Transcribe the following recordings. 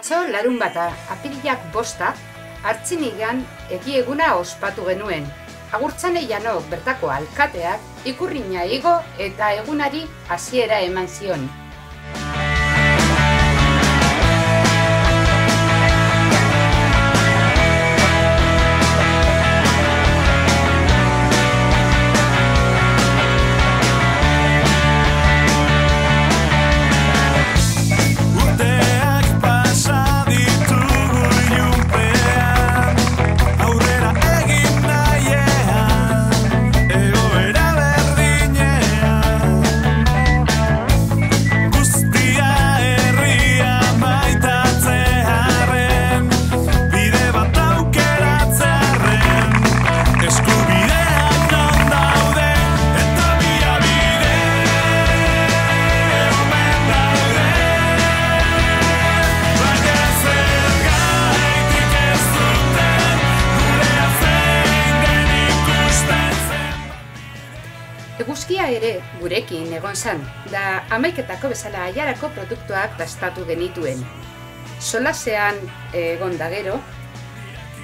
Atzo larunbata apirilak 5 Artzinigan egieguna ospatu genuen. Agurtzane Jano bertako alkateak ikurrina igo eta egunari hasiera eman zion. Eguzkia ere gurekin egon zan, da 11etako bezala aiarako produktuak dastatu genituen. Solasean egon da gero,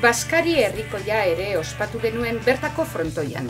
Baskari herrikoia ere ospatu genuen bertako frontoian.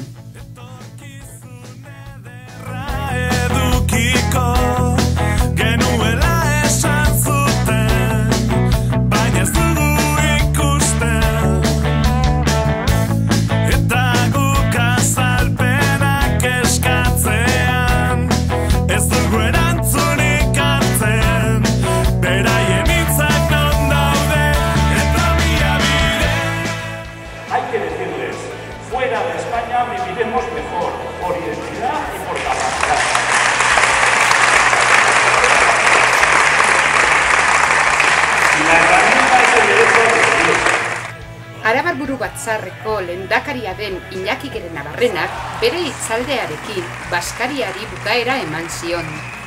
Fuera de España viviremos mejor, por identidad y por capacidad. La herramienta es el derecho a decidir. Arabar Buru Batzarreko lehendakaria den Iñaki Gerenabarrenak bere hitzaldearekin Baskariari bukaera eman zion.